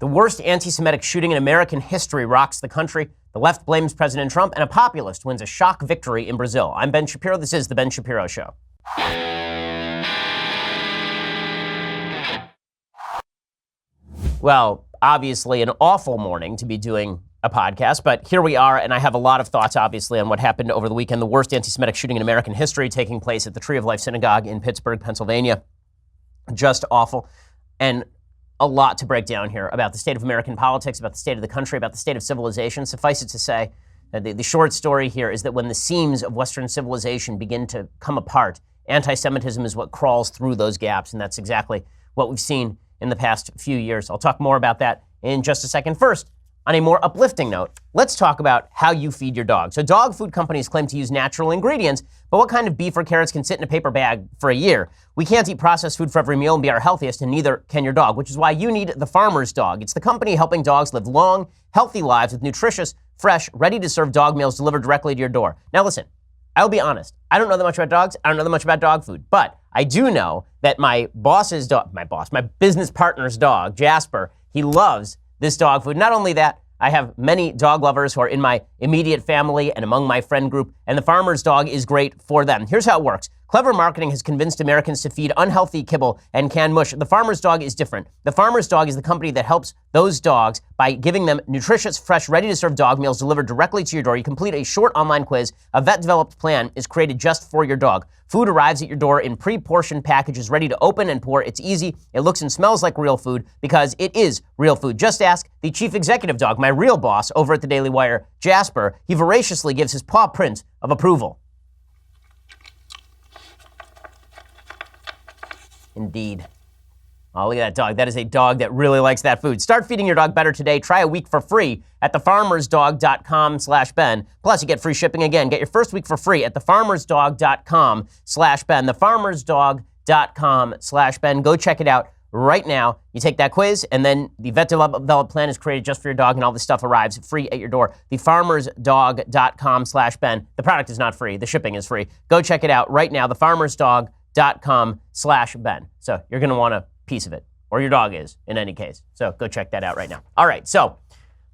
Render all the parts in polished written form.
The worst anti-Semitic shooting in American history rocks the country. The left blames President Trump, and a populist wins a shock victory in Brazil. I'm Ben Shapiro. This is The Ben Shapiro Show. Well, obviously an awful morning to be doing a podcast, but here we are, and I have a lot of thoughts, obviously, on what happened over the weekend. The worst anti-Semitic shooting in American history taking place at the Tree of Life Synagogue in Pittsburgh, Pennsylvania. Just awful. And a lot to break down here about the state of American politics, about the state of the country, about the state of civilization. Suffice it to say that the short story here is that when the seams of Western civilization begin to come apart, anti-Semitism is what crawls through those gaps, and that's exactly what we've seen in the past few years. I'll talk more about that in just a second. First, on a more uplifting note, let's talk about how you feed your dog. So dog food companies claim to use natural ingredients, but what kind of beef or carrots can sit in a paper bag for a year? We can't eat processed food for every meal and be our healthiest, and neither can your dog, which is why you need The Farmer's Dog. It's the company helping dogs live long, healthy lives with nutritious, fresh, ready-to-serve dog meals delivered directly to your door. Now listen, I'll be honest. I don't know that much about dogs. I don't know that much about dog food, but I do know that my business partner's dog, Jasper, he loves this dog food. Not only that, I have many dog lovers who are in my immediate family and among my friend group, and The Farmer's Dog is great for them. Here's how it works. Clever marketing has convinced Americans to feed unhealthy kibble and canned mush. The Farmer's Dog is different. The Farmer's Dog is the company that helps those dogs by giving them nutritious, fresh, ready-to-serve dog meals delivered directly to your door. You complete a short online quiz. A vet-developed plan is created just for your dog. Food arrives at your door in pre-portioned packages ready to open and pour. It's easy. It looks and smells like real food because it is real food. Just ask the chief executive dog, my real boss over at the Daily Wire, Jasper. He voraciously gives his paw print of approval. Indeed. Oh, look at that dog. That is a dog that really likes that food. Start feeding your dog better today. Try a week for free at thefarmersdog.com/Ben. Plus, you get free shipping again. Get your first week for free at thefarmersdog.com/Ben. Thefarmersdog.com/Ben. Go check it out right now. You take that quiz, and then the vet developed plan is created just for your dog, and all this stuff arrives free at your door. Thefarmersdog.com/Ben. The product is not free. The shipping is free. Go check it out right now. Thefarmersdog.com/Ben. So you're going to want a piece of it, or your dog is, in any case. So go check that out right now. All right, so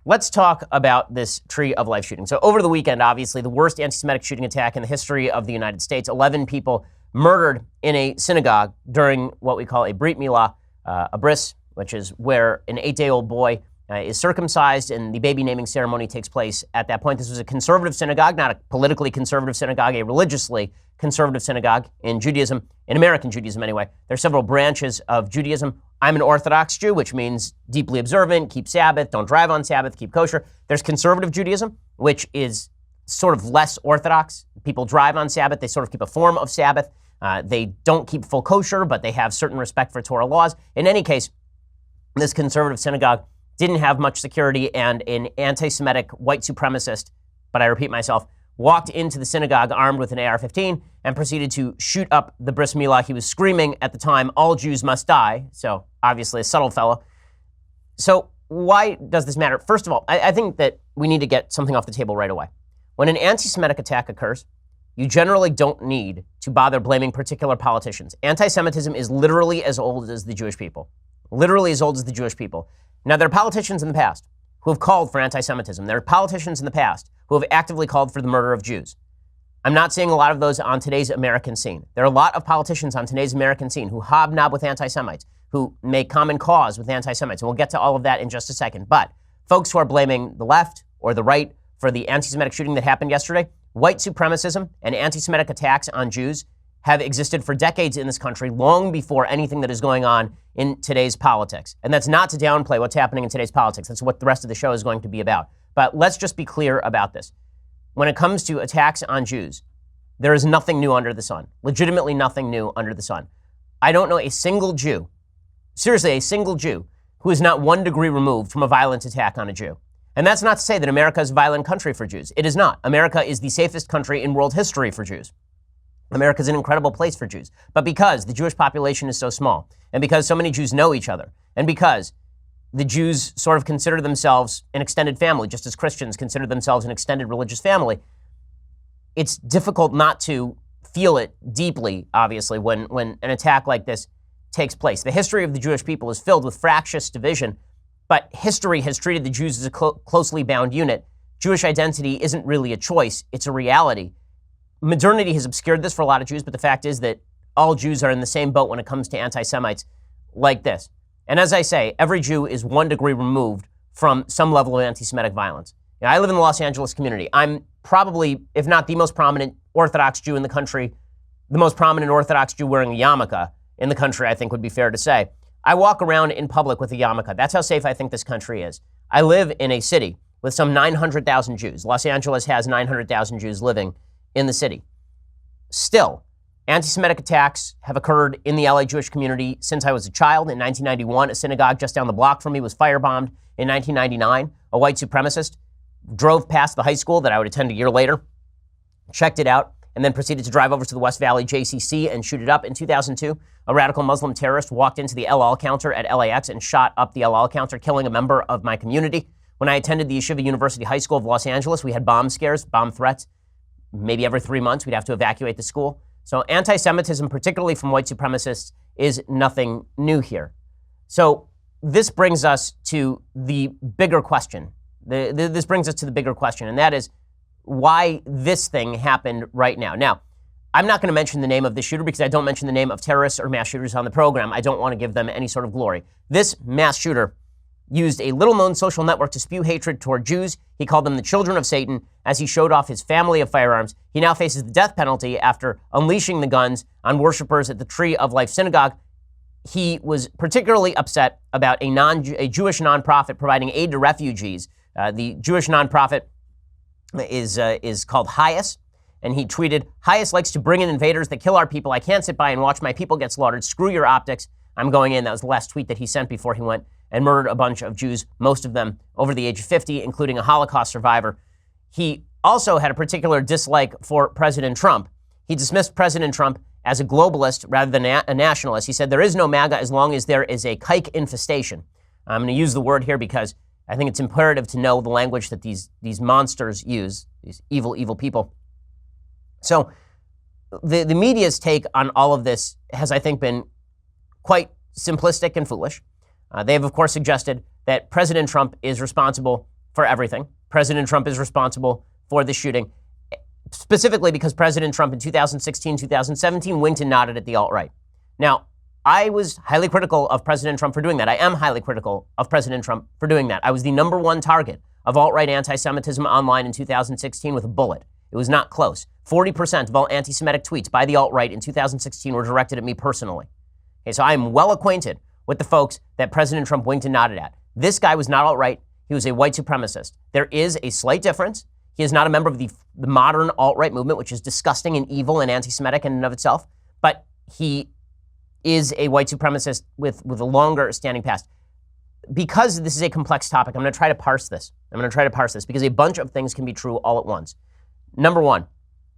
let's talk about this Tree of Life shooting. So over the weekend, obviously, the worst anti-Semitic shooting attack in the history of the United States. 11 people murdered in a synagogue during what we call a Brit Milah, a bris, which is where an 8-day-old boy is circumcised, and the baby naming ceremony takes place at that point. This was a conservative synagogue, not a politically conservative synagogue, a religiously conservative synagogue in Judaism, in American Judaism anyway. There are several branches of Judaism. I'm an Orthodox Jew, which means deeply observant, keep Sabbath, don't drive on Sabbath, keep kosher. There's conservative Judaism, which is sort of less Orthodox. People drive on Sabbath. They sort of keep a form of Sabbath. They don't keep full kosher, but they have certain respect for Torah laws. In any case, this conservative synagogue didn't have much security, and an anti-Semitic white supremacist, but I repeat myself, walked into the synagogue armed with an AR-15 and proceeded to shoot up the bris milah. He was screaming at the time, "All Jews must die." So obviously a subtle fellow. So why does this matter? First of all, I think that we need to get something off the table right away. When an anti-Semitic attack occurs, you generally don't need to bother blaming particular politicians. Anti-Semitism is literally as old as the Jewish people. Literally as old as the Jewish people. Now, there are politicians in the past who have called for anti-Semitism. There are politicians in the past who have actively called for the murder of Jews. I'm not seeing a lot of those on today's American scene. There are a lot of politicians on today's American scene who hobnob with anti-Semites, who make common cause with anti-Semites. And we'll get to all of that in just a second. But folks who are blaming the left or the right for the anti-Semitic shooting that happened yesterday, white supremacism and anti-Semitic attacks on Jews have existed for decades in this country, long before anything that is going on in today's politics. And that's not to downplay what's happening in today's politics. That's what the rest of the show is going to be about. But let's just be clear about this. When it comes to attacks on Jews, there is nothing new under the sun. Legitimately nothing new under the sun. I don't know a single Jew, seriously a single Jew, who is not 1 degree removed from a violent attack on a Jew. And that's not to say that America is a violent country for Jews. It is not. America is the safest country in world history for Jews. America is an incredible place for Jews. But because the Jewish population is so small, and because so many Jews know each other, and because the Jews sort of consider themselves an extended family, just as Christians consider themselves an extended religious family, it's difficult not to feel it deeply, obviously, when an attack like this takes place. The history of the Jewish people is filled with fractious division, but history has treated the Jews as a closely bound unit. Jewish identity isn't really a choice, it's a reality. Modernity has obscured this for a lot of Jews, but the fact is that all Jews are in the same boat when it comes to anti-Semites like this. And as I say, every Jew is 1 degree removed from some level of anti-Semitic violence. Now, I live in the Los Angeles community. I'm probably, if not the most prominent Orthodox Jew in the country, the most prominent Orthodox Jew wearing a yarmulke in the country, I think would be fair to say. I walk around in public with a yarmulke. That's how safe I think this country is. I live in a city with some 900,000 Jews. Los Angeles has 900,000 Jews living in the city. Still, anti-Semitic attacks have occurred in the LA Jewish community since I was a child. In 1991, a synagogue just down the block from me was firebombed. In 1999, a white supremacist drove past the high school that I would attend a year later, checked it out, and then proceeded to drive over to the West Valley JCC and shoot it up. In 2002, a radical Muslim terrorist walked into the El Al counter at LAX and shot up the El Al counter, killing a member of my community. When I attended the Yeshiva University High School of Los Angeles, we had bomb scares, bomb threats. Maybe every 3 months, we'd have to evacuate the school. So anti-Semitism, particularly from white supremacists, is nothing new here. So this brings us to the bigger question. This brings us to the bigger question, and that is why this thing happened right now. Now, I'm not going to mention the name of the shooter because I don't mention the name of terrorists or mass shooters on the program. I don't want to give them any sort of glory. This mass shooter used a little-known social network to spew hatred toward Jews. He called them the children of Satan as he showed off his family of firearms. He now faces the death penalty after unleashing the guns on worshipers at the Tree of Life Synagogue. He was particularly upset about a Jewish nonprofit providing aid to refugees. The Jewish nonprofit is called Hias, and he tweeted, "Hias likes to bring in invaders that kill our people. I can't sit by and watch my people get slaughtered. Screw your optics. I'm going in." That was the last tweet that he sent before he went and murdered a bunch of Jews, most of them over the age of 50, including a Holocaust survivor. He also had a particular dislike for President Trump. He dismissed President Trump as a globalist rather than a nationalist. He said, "There is no MAGA as long as there is a kike infestation." I'm going to use the word here because I think it's imperative to know the language that these monsters use, these evil, evil people. So the media's take on all of this has, I think, been quite simplistic and foolish. They have, of course, suggested that President Trump is responsible for everything. President Trump is responsible for the shooting, specifically because President Trump in 2016, 2017 winked and nodded at the alt-right. Now, I was highly critical of President Trump for doing that. I am highly critical of President Trump for doing that. I was the #1 target of alt-right anti-Semitism online in 2016 with a bullet. It was not close. 40% of all anti-Semitic tweets by the alt-right in 2016 were directed at me personally. Okay, so I am well acquainted with the folks that President Trump winked and nodded at. This guy was not alt-right. He was a white supremacist. There is a slight difference. He is not a member of the modern alt-right movement, which is disgusting and evil and anti-Semitic in and of itself, but he is a white supremacist with a longer standing past. Because this is a complex topic, I'm going to try to parse this. Because a bunch of things can be true all at once. Number one,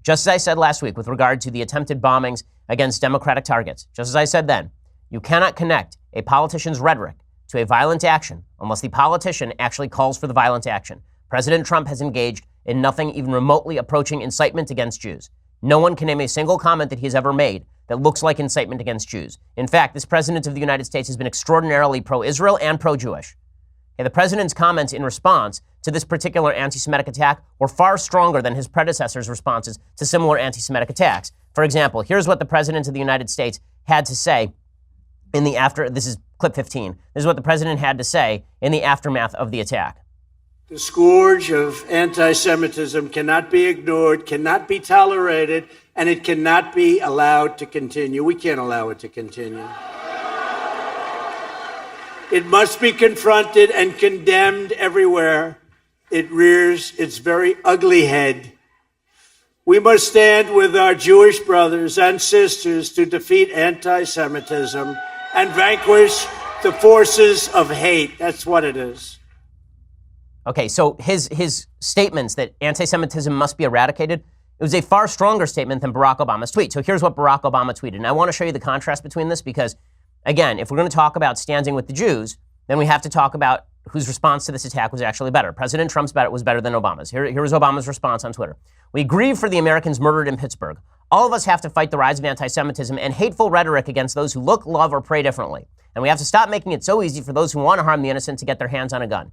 just as I said last week with regard to the attempted bombings against Democratic targets, just as I said then, you cannot connect a politician's rhetoric to a violent action unless the politician actually calls for the violent action. President Trump has engaged in nothing even remotely approaching incitement against Jews. No one can name a single comment that he has ever made that looks like incitement against Jews. In fact, this president of the United States has been extraordinarily pro-Israel and pro-Jewish. Okay, the president's comments in response to this particular anti-Semitic attack were far stronger than his predecessors' responses to similar anti-Semitic attacks. For example, here's what the president of the United States had to say this is clip 15. This is what the president had to say in the aftermath of the attack. The scourge of anti-Semitism cannot be ignored, cannot be tolerated, and it cannot be allowed to continue. We can't allow it to continue. It must be confronted and condemned everywhere it rears its very ugly head. We must stand with our Jewish brothers and sisters to defeat anti-Semitism and vanquish the forces of hate. That's what it is. Okay, so his statements that anti-Semitism must be eradicated, it was a far stronger statement than Barack Obama's tweet. So here's what Barack Obama tweeted. And I want to show you the contrast between this because, again, if we're going to talk about standing with the Jews, then we have to talk about whose response to this attack was actually better. President Trump's was better than Obama's. Here was Obama's response on Twitter. "We grieve for the Americans murdered in Pittsburgh. All of us have to fight the rise of anti-Semitism and hateful rhetoric against those who look, love, or pray differently. And we have to stop making it so easy for those who want to harm the innocent to get their hands on a gun.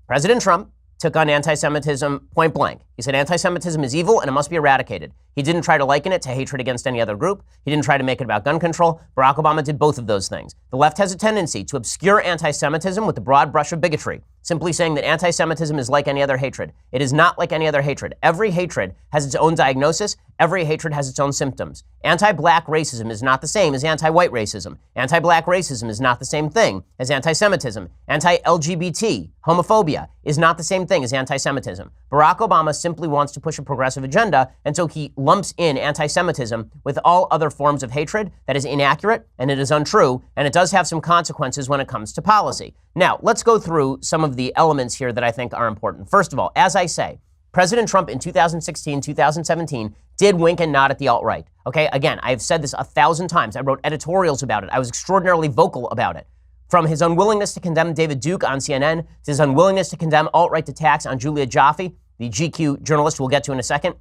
President Trump took on anti-Semitism point blank. He said anti-Semitism is evil and it must be eradicated. He didn't try to liken it to hatred against any other group. He didn't try to make it about gun control. Barack Obama did both of those things. The left has a tendency to obscure anti-Semitism with the broad brush of bigotry, simply saying that anti-Semitism is like any other hatred. It is not like any other hatred. Every hatred has its own diagnosis. Every hatred has its own symptoms. Anti-black racism is not the same as anti-white racism. Anti-black racism is not the same thing as anti-Semitism. Anti-LGBT, homophobia, is not the same thing as anti-Semitism. Barack Obama simply wants to push a progressive agenda, and so he lumps in anti-Semitism with all other forms of hatred. That is inaccurate, and it is untrue, and it does have some consequences when it comes to policy. Now, let's go through some of the elements here that I think are important. First of all, as I say, President Trump in 2016, 2017 did wink and nod at the alt-right. Okay, again, I've said this 1,000 times. I wrote editorials about it. I was extraordinarily vocal about it. From his unwillingness to condemn David Duke on CNN, to his unwillingness to condemn alt-right attacks on Julia Jaffe, the GQ journalist we'll get to in a second,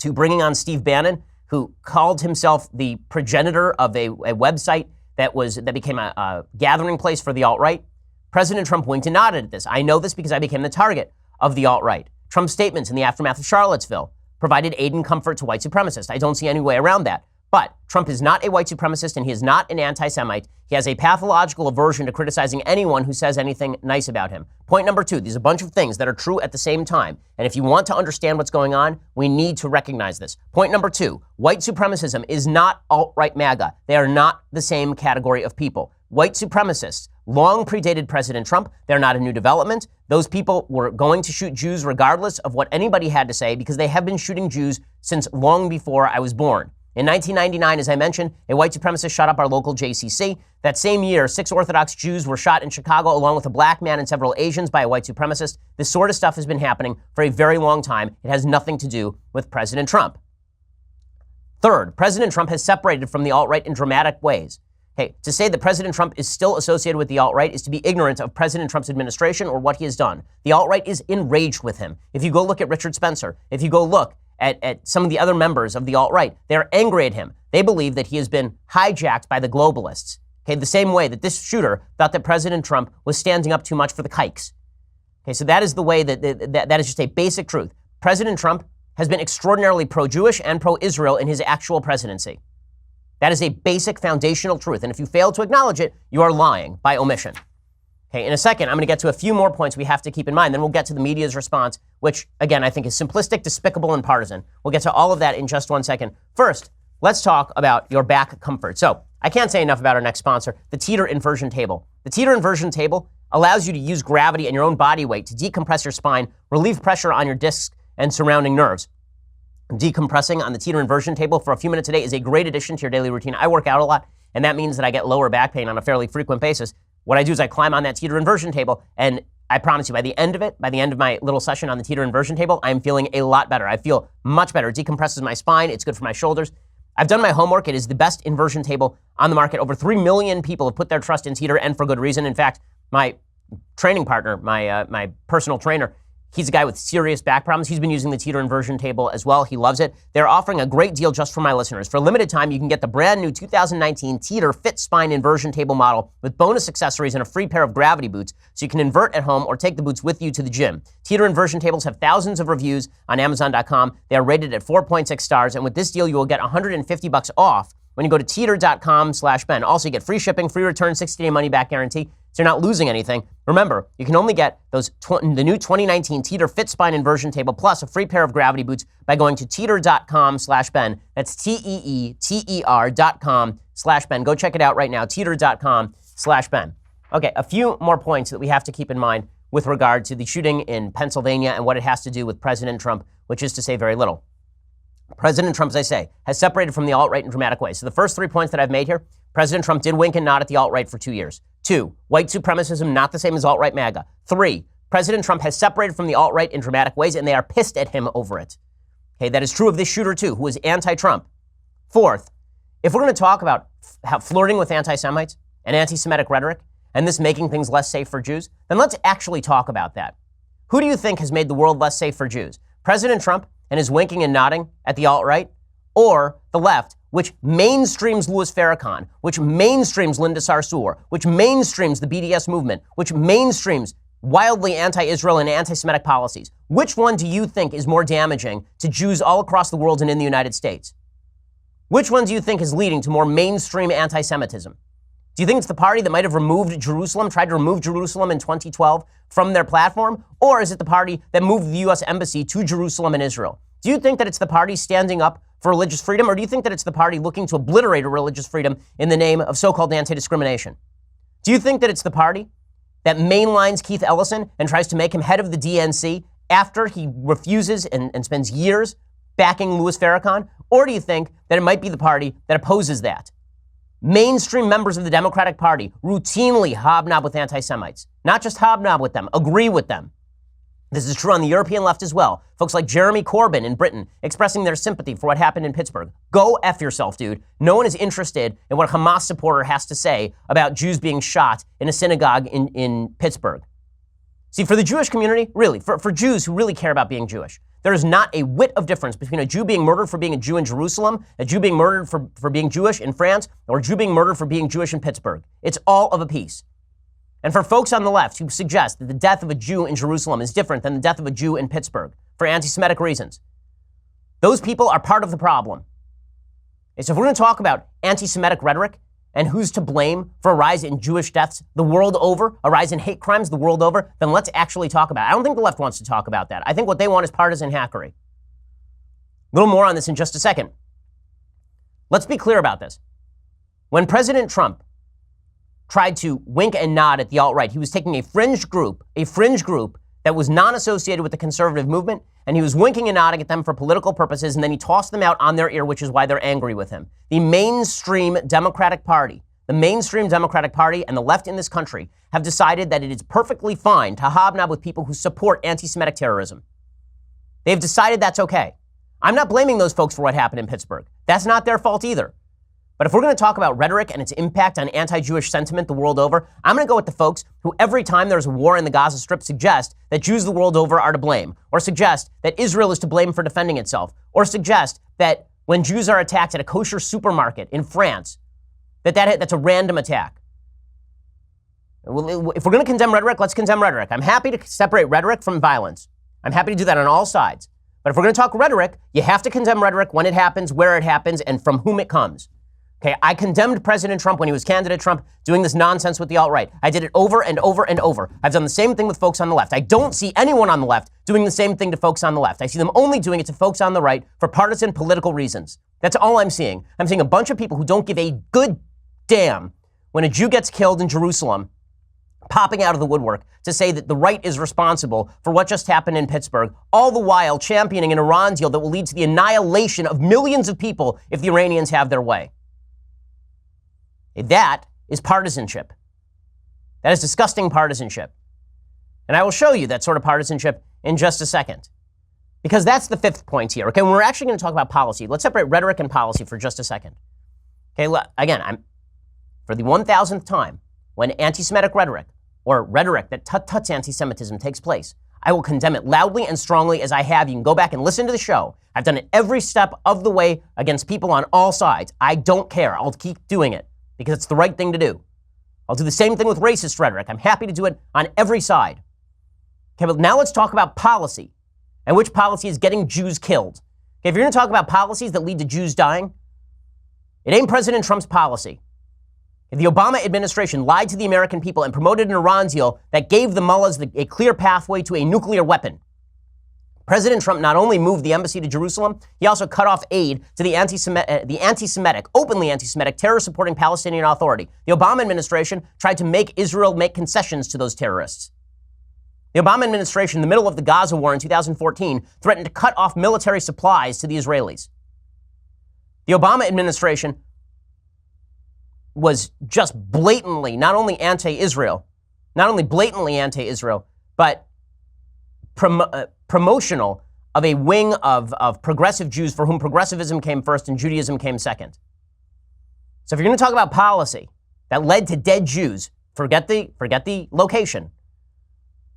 to bringing on Steve Bannon, who called himself the progenitor of a website that became a gathering place for the alt-right. President Trump winked and nodded at this. I know this because I became the target of the alt-right. Trump's statements in the aftermath of Charlottesville provided aid and comfort to white supremacists. I don't see any way around that. But Trump is not a white supremacist and he is not an anti-Semite. He has a pathological aversion to criticizing anyone who says anything nice about him. Point number two, there's a bunch of things that are true at the same time. And if you want to understand what's going on, we need to recognize this. Point number two, white supremacism is not alt-right MAGA. They are not the same category of people. White supremacists long predated President Trump. They're not a new development. Those people were going to shoot Jews regardless of what anybody had to say because they have been shooting Jews since long before I was born. In 1999, as I mentioned, a white supremacist shot up our local JCC. That same year, 6 Orthodox Jews were shot in Chicago along with a black man and several Asians by a white supremacist. This sort of stuff has been happening for a very long time. It has nothing to do with President Trump. Third, President Trump has separated from the alt-right in dramatic ways. Okay, to say that President Trump is still associated with the alt-right is to be ignorant of President Trump's administration or what he has done. The alt-right is enraged with him. If you go look at Richard Spencer, if you go look at some of the other members of the alt-right, they're angry at him. They believe that he has been hijacked by the globalists. Okay, the same way that this shooter thought that President Trump was standing up too much for the kikes. Okay, so that is the way that is just a basic truth. President Trump has been extraordinarily pro-Jewish and pro-Israel in his actual presidency. That is a basic foundational truth. And if you fail to acknowledge it, you are lying by omission. Okay, in a second, I'm going to get to a few more points we have to keep in mind. Then we'll get to the media's response, which, again, I think is simplistic, despicable, and partisan. We'll get to all of that in just 1 second. First, let's talk about your back comfort. So I can't say enough about our next sponsor, the Teeter Inversion Table. The Teeter Inversion Table allows you to use gravity and your own body weight to decompress your spine, relieve pressure on your discs and surrounding nerves. Decompressing on the Teeter Inversion Table for a few minutes a day is a great addition to your daily routine. I work out a lot, and that means that I get lower back pain on a fairly frequent basis. What I do is I climb on that Teeter Inversion Table, and I promise you, by the end of my little session on the Teeter Inversion Table, I'm feeling a lot better. I feel much better. It decompresses my spine. It's good for my shoulders. I've done my homework. It is the best inversion table on the market. Over 3 million people have put their trust in Teeter, and for good reason. In fact, my training partner, my personal trainer, he's a guy with serious back problems. He's been using the Teeter Inversion Table as well. He loves it. They're offering a great deal just for my listeners. For a limited time, you can get the brand new 2019 Teeter Fit Spine Inversion Table model with bonus accessories and a free pair of gravity boots so you can invert at home or take the boots with you to the gym. Teeter Inversion Tables have thousands of reviews on Amazon.com. They are rated at 4.6 stars. And with this deal, you will get $150 off when you go to teeter.com/Ben. Also, you get free shipping, free return, 60-day money-back guarantee. So you're not losing anything. Remember, you can only get the new 2019 Teeter Fit Spine Inversion Table plus a free pair of gravity boots by going to teeter.com/Ben. That's teeter.com/Ben. Go check it out right now, teeter.com/Ben. Okay, a few more points that we have to keep in mind with regard to the shooting in Pennsylvania and what it has to do with President Trump, which is to say very little. President Trump, as I say, has separated from the alt-right in dramatic ways. So the first 3 points that I've made here, President Trump did wink and nod at the alt-right for 2 years. 2, white supremacism not the same as alt-right MAGA. 3, President Trump has separated from the alt-right in dramatic ways, and they are pissed at him over it. Okay, that is true of this shooter too, who is anti-Trump. Fourth, if we're going to talk about flirting with anti-Semites and anti-Semitic rhetoric, and this making things less safe for Jews, then let's actually talk about that. Who do you think has made the world less safe for Jews? President Trump and his winking and nodding at the alt-right, or the left which mainstreams Louis Farrakhan, which mainstreams Linda Sarsour, which mainstreams the BDS movement, which mainstreams wildly anti-Israel and anti-Semitic policies, which one do you think is more damaging to Jews all across the world and in the United States? Which one do you think is leading to more mainstream anti-Semitism? Do you think it's the party that might have removed Jerusalem, tried to remove Jerusalem in 2012 from their platform? Or is it the party that moved the U.S. embassy to Jerusalem and Israel? Do you think that it's the party standing up for religious freedom, or do you think that it's the party looking to obliterate religious freedom in the name of so-called anti-discrimination? Do you think that it's the party that mainlines Keith Ellison and tries to make him head of the DNC after he refuses and spends years backing Louis Farrakhan? Or do you think that it might be the party that opposes that? Mainstream members of the Democratic Party routinely hobnob with anti-Semites. Not just hobnob with them, agree with them. This is true on the European left as well. Folks like Jeremy Corbyn in Britain expressing their sympathy for what happened in Pittsburgh. Go F yourself, dude. No one is interested in what a Hamas supporter has to say about Jews being shot in a synagogue in Pittsburgh. See, for the Jewish community, really, for Jews who really care about being Jewish, there is not a whit of difference between a Jew being murdered for being a Jew in Jerusalem, a Jew being murdered for being Jewish in France, or a Jew being murdered for being Jewish in Pittsburgh. It's all of a piece. And for folks on the left who suggest that the death of a Jew in Jerusalem is different than the death of a Jew in Pittsburgh for anti-Semitic reasons, those people are part of the problem. And so if we're going to talk about anti-Semitic rhetoric and who's to blame for a rise in Jewish deaths the world over, a rise in hate crimes the world over, then let's actually talk about it. I don't think the left wants to talk about that. I think what they want is partisan hackery. A little more on this in just a second. Let's be clear about this. When President Trump tried to wink and nod at the alt-right, he was taking a fringe group that was non-associated with the conservative movement, and he was winking and nodding at them for political purposes, and then he tossed them out on their ear, which is why they're angry with him. The mainstream Democratic Party and the left in this country have decided that it is perfectly fine to hobnob with people who support anti-Semitic terrorism. They've decided that's okay. I'm not blaming those folks for what happened in Pittsburgh. That's not their fault either. But if we're going to talk about rhetoric and its impact on anti-Jewish sentiment the world over, I'm going to go with the folks who every time there's a war in the Gaza Strip suggest that Jews the world over are to blame, or suggest that Israel is to blame for defending itself, or suggest that when Jews are attacked at a kosher supermarket in France, that's a random attack. If we're going to condemn rhetoric, let's condemn rhetoric. I'm happy to separate rhetoric from violence. I'm happy to do that on all sides. But if we're going to talk rhetoric, you have to condemn rhetoric when it happens, where it happens, and from whom it comes. Okay, I condemned President Trump when he was candidate Trump doing this nonsense with the alt-right. I did it over and over and over. I've done the same thing with folks on the left. I don't see anyone on the left doing the same thing to folks on the left. I see them only doing it to folks on the right for partisan political reasons. That's all I'm seeing. I'm seeing a bunch of people who don't give a good damn when a Jew gets killed in Jerusalem, popping out of the woodwork to say that the right is responsible for what just happened in Pittsburgh, all the while championing an Iran deal that will lead to the annihilation of millions of people if the Iranians have their way. That is partisanship. That is disgusting partisanship. And I will show you that sort of partisanship in just a second. Because that's the fifth point here. Okay, when we're actually going to talk about policy, let's separate rhetoric and policy for just a second. Okay, again, I'm for the 1,000th time, when anti-Semitic rhetoric, or rhetoric that tuts anti-Semitism takes place, I will condemn it loudly and strongly as I have. You can go back and listen to the show. I've done it every step of the way against people on all sides. I don't care. I'll keep doing it, because it's the right thing to do. I'll do the same thing with racist rhetoric. I'm happy to do it on every side. Okay, but now let's talk about policy, and which policy is getting Jews killed. Okay, if you're going to talk about policies that lead to Jews dying, it ain't President Trump's policy. The Obama administration lied to the American people and promoted an Iran deal that gave the mullahs a clear pathway to a nuclear weapon. President Trump not only moved the embassy to Jerusalem, he also cut off aid to the anti-Semitic, openly anti-Semitic, terror-supporting Palestinian Authority. The Obama administration tried to make Israel make concessions to those terrorists. The Obama administration, in the middle of the Gaza war in 2014, threatened to cut off military supplies to the Israelis. The Obama administration was just blatantly, not only blatantly anti-Israel, but promotional of a wing of progressive Jews for whom progressivism came first and Judaism came second. So if you're going to talk about policy that led to dead Jews, forget the location,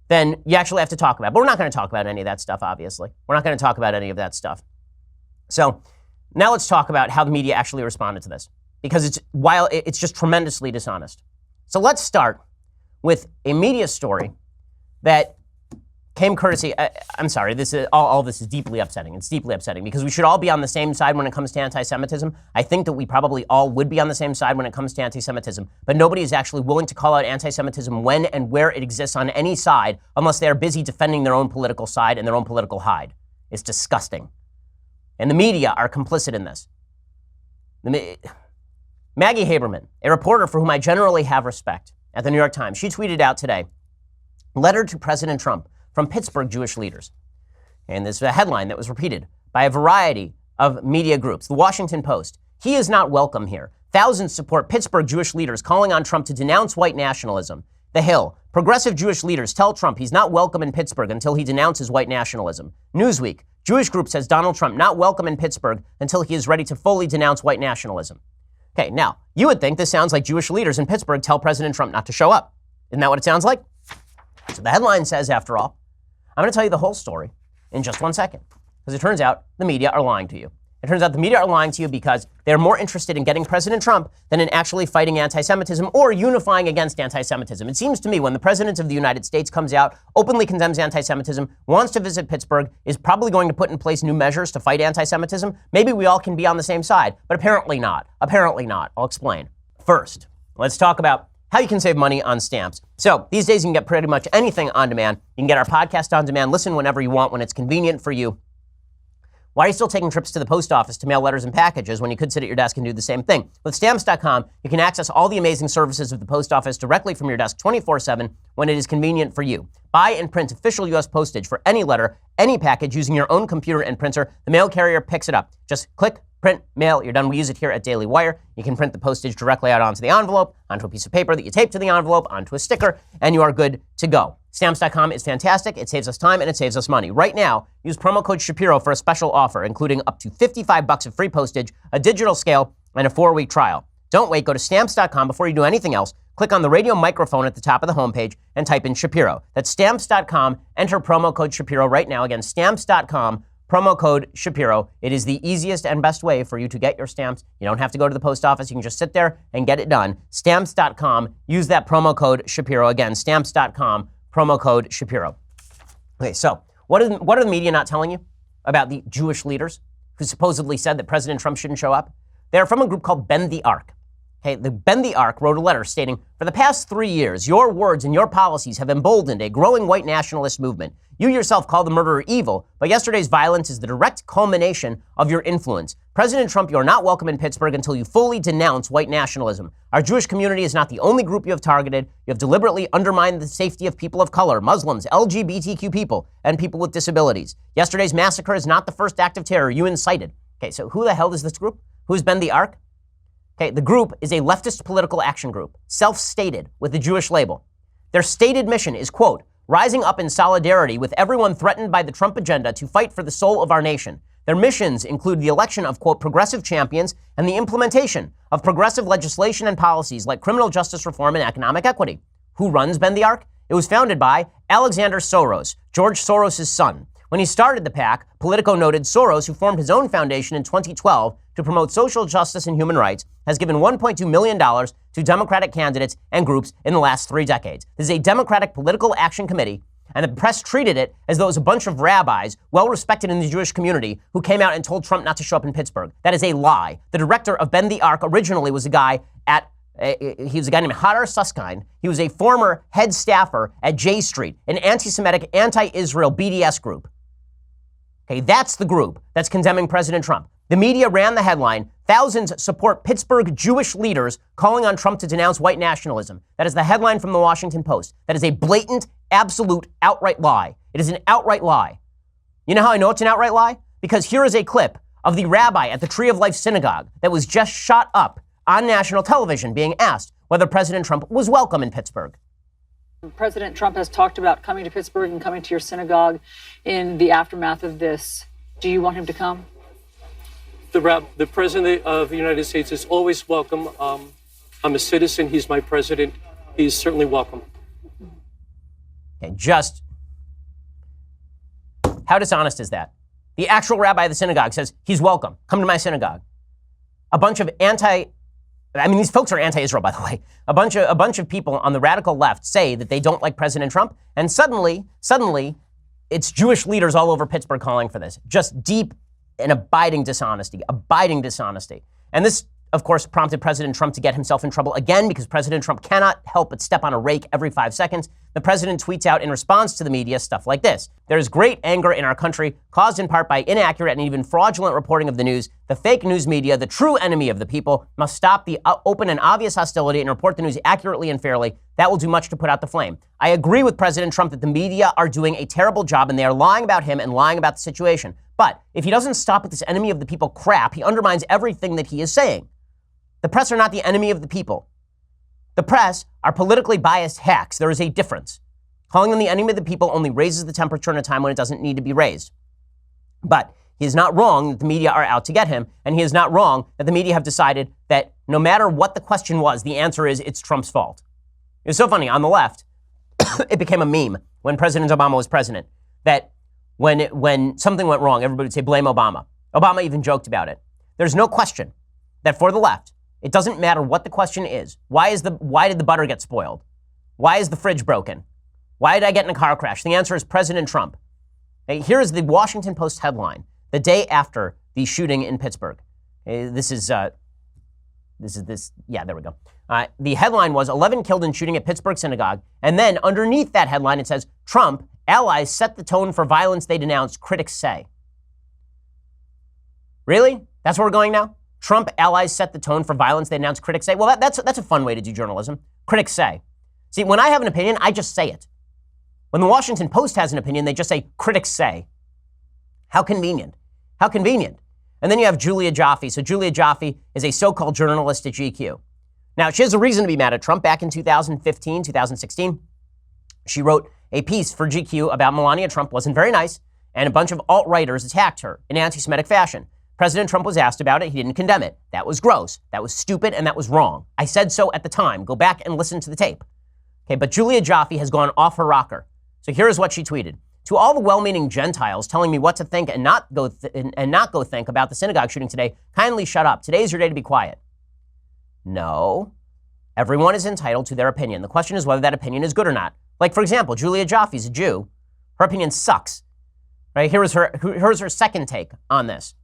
then you actually have to talk about it. But we're not going to talk about any of that stuff, obviously. We're not going to talk about any of that stuff. So Now let's talk about how the media actually responded to this, because it's just tremendously dishonest. So let's start with a media story that came courtesy. I'm sorry, this is all this is deeply upsetting. It's deeply upsetting because we should all be on the same side when it comes to anti-Semitism. I think that we probably all would be on the same side when it comes to anti-Semitism, but nobody is actually willing to call out anti-Semitism when and where it exists on any side unless they are busy defending their own political side and their own political hide. It's disgusting. And the media are complicit in this. Maggie Haberman, a reporter for whom I generally have respect at the New York Times, she tweeted out today, letter to President Trump from Pittsburgh Jewish leaders. And this is a headline that was repeated by a variety of media groups. The Washington Post, he is not welcome here. Thousands support Pittsburgh Jewish leaders calling on Trump to denounce white nationalism. The Hill, progressive Jewish leaders tell Trump he's not welcome in Pittsburgh until he denounces white nationalism. Newsweek, Jewish group says Donald Trump not welcome in Pittsburgh until he is ready to fully denounce white nationalism. Okay, now, you would think this sounds like Jewish leaders in Pittsburgh tell President Trump not to show up. Isn't that what it sounds like? So the headline says, after all, I'm going to tell you the whole story in just 1 second, because it turns out the media are lying to you. It turns out the media are lying to you because they're more interested in getting President Trump than in actually fighting anti-Semitism or unifying against anti-Semitism. It seems to me when the President of the United States comes out, openly condemns anti-Semitism, wants to visit Pittsburgh, is probably going to put in place new measures to fight anti-Semitism, maybe we all can be on the same side. But apparently not. Apparently not. I'll explain. First, let's talk about how you can save money on stamps. So these days you can get pretty much anything on demand. You can get our podcast on demand, listen whenever you want, when it's convenient for you. Why are you still taking trips to the post office to mail letters and packages when you could sit at your desk and do the same thing? With Stamps.com, you can access all the amazing services of the post office directly from your desk 24/7 when it is convenient for you. Buy and print official U.S. postage for any letter, any package using your own computer and printer. The mail carrier picks it up. Just click, print, mail, you're done. We use it here at Daily Wire. You can print the postage directly out onto the envelope, onto a piece of paper that you tape to the envelope, onto a sticker, and you are good to go. Stamps.com is fantastic. It saves us time and it saves us money. Right now, use promo code Shapiro for a special offer, including up to $55 of free postage, a digital scale, and a 4-week trial. Don't wait. Go to Stamps.com before you do anything else. Click on the radio microphone at the top of the homepage and type in Shapiro. That's Stamps.com. Enter promo code Shapiro right now. Again, Stamps.com. Promo code Shapiro. It is the easiest and best way for you to get your stamps. You don't have to go to the post office. You can just sit there and get it done. Stamps.com. Use that promo code Shapiro. Again, Stamps.com. Promo code Shapiro. Okay, so what are the media not telling you about the Jewish leaders who supposedly said that President Trump shouldn't show up? They're from a group called Bend the Arc. Okay, the Bend the Arc wrote a letter stating, for the past 3 years, your words and your policies have emboldened a growing white nationalist movement. You yourself call the murderer evil, but yesterday's violence is the direct culmination of your influence. President Trump, you are not welcome in Pittsburgh until you fully denounce white nationalism. Our Jewish community is not the only group you have targeted. You have deliberately undermined the safety of people of color, Muslims, LGBTQ people, and people with disabilities. Yesterday's massacre is not the first act of terror you incited. Okay, so who the hell is this group? Who's Bend the Arc? Okay, the group is a leftist political action group, self-stated with the Jewish label. Their stated mission is, quote, rising up in solidarity with everyone threatened by the Trump agenda to fight for the soul of our nation. Their missions include the election of, quote, progressive champions and the implementation of progressive legislation and policies like criminal justice reform and economic equity. Who runs Bend the Arc? It was founded by Alexander Soros, George Soros' son. When he started the PAC, Politico noted Soros, who formed his own foundation in 2012 to promote social justice and human rights, has given $1.2 million to Democratic candidates and groups in the last 3 decades. This is a Democratic political action committee, and the press treated it as though it was a bunch of rabbis, well-respected in the Jewish community, who came out and told Trump not to show up in Pittsburgh. That is a lie. The director of Bend the Arc originally was a guy named Hadar Susskind. He was a former head staffer at J Street, an anti-Semitic, anti-Israel BDS group. Okay, that's the group that's condemning President Trump. The media ran the headline, thousands support Pittsburgh Jewish leaders calling on Trump to denounce white nationalism. That is the headline from the Washington Post. That is a blatant, absolute, outright lie. It is an outright lie. You know how I know it's an outright lie? Because here is a clip of the rabbi at the Tree of Life Synagogue that was just shot up on national television being asked whether President Trump was welcome in Pittsburgh. President Trump has talked about coming to Pittsburgh and coming to your synagogue in the aftermath of this. Do you want him to come? The President of the United States is always welcome. I'm a citizen. He's my president. He's certainly welcome. Okay, just how dishonest is that? The actual rabbi of the synagogue says, he's welcome. Come to my synagogue. A bunch of these folks are anti-Israel, by the way. A bunch of people on the radical left say that they don't like President Trump, and suddenly, it's Jewish leaders all over Pittsburgh calling for this. Just deep and abiding dishonesty. And this, of course, prompted President Trump to get himself in trouble again because President Trump cannot help but step on a rake every 5 seconds. The president tweets out in response to the media stuff like this. There is great anger in our country, caused in part by inaccurate and even fraudulent reporting of the news. The fake news media, the true enemy of the people, must stop the open and obvious hostility and report the news accurately and fairly. That will do much to put out the flame. I agree with President Trump that the media are doing a terrible job and they are lying about him and lying about the situation. But if he doesn't stop with this enemy of the people crap, he undermines everything that he is saying. The press are not the enemy of the people. The press are politically biased hacks. There is a difference. Calling them the enemy of the people only raises the temperature in a time when it doesn't need to be raised. But he is not wrong that the media are out to get him, and he is not wrong that the media have decided that no matter what the question was, the answer is it's Trump's fault. It was so funny. On the left, it became a meme when President Obama was president that when something went wrong, everybody would say, blame Obama. Obama even joked about it. There's no question that for the left, it doesn't matter what the question is. Why did the butter get spoiled? Why is the fridge broken? Why did I get in a car crash? The answer is President Trump. Hey, here is the Washington Post headline the day after the shooting in Pittsburgh. Hey, there we go. The headline was 11 killed in shooting at Pittsburgh synagogue. And then underneath that headline, it says, Trump, allies set the tone for violence they denounced, critics say. Really? That's where we're going now? Trump allies set the tone for violence they announced, critics say. Well, that's a fun way to do journalism. Critics say. See, when I have an opinion, I just say it. When the Washington Post has an opinion, they just say, critics say. How convenient. How convenient. And then you have Julia Jaffe. So Julia Jaffe is a so-called journalist at GQ. Now, she has a reason to be mad at Trump. Back in 2015, 2016, she wrote a piece for GQ about Melania Trump wasn't very nice, and a bunch of alt-righters attacked her in anti-Semitic fashion. President Trump was asked about it. He didn't condemn it. That was gross. That was stupid, and that was wrong. I said so at the time. Go back and listen to the tape. Okay, but Julia Jaffe has gone off her rocker. So here's what she tweeted. To all the well-meaning Gentiles telling me what to think and not go think about the synagogue shooting today, kindly shut up. Today is your day to be quiet. No. Everyone is entitled to their opinion. The question is whether that opinion is good or not. Like, for example, Julia Jaffe is a Jew. Her opinion sucks. Right? Here's her second take on this.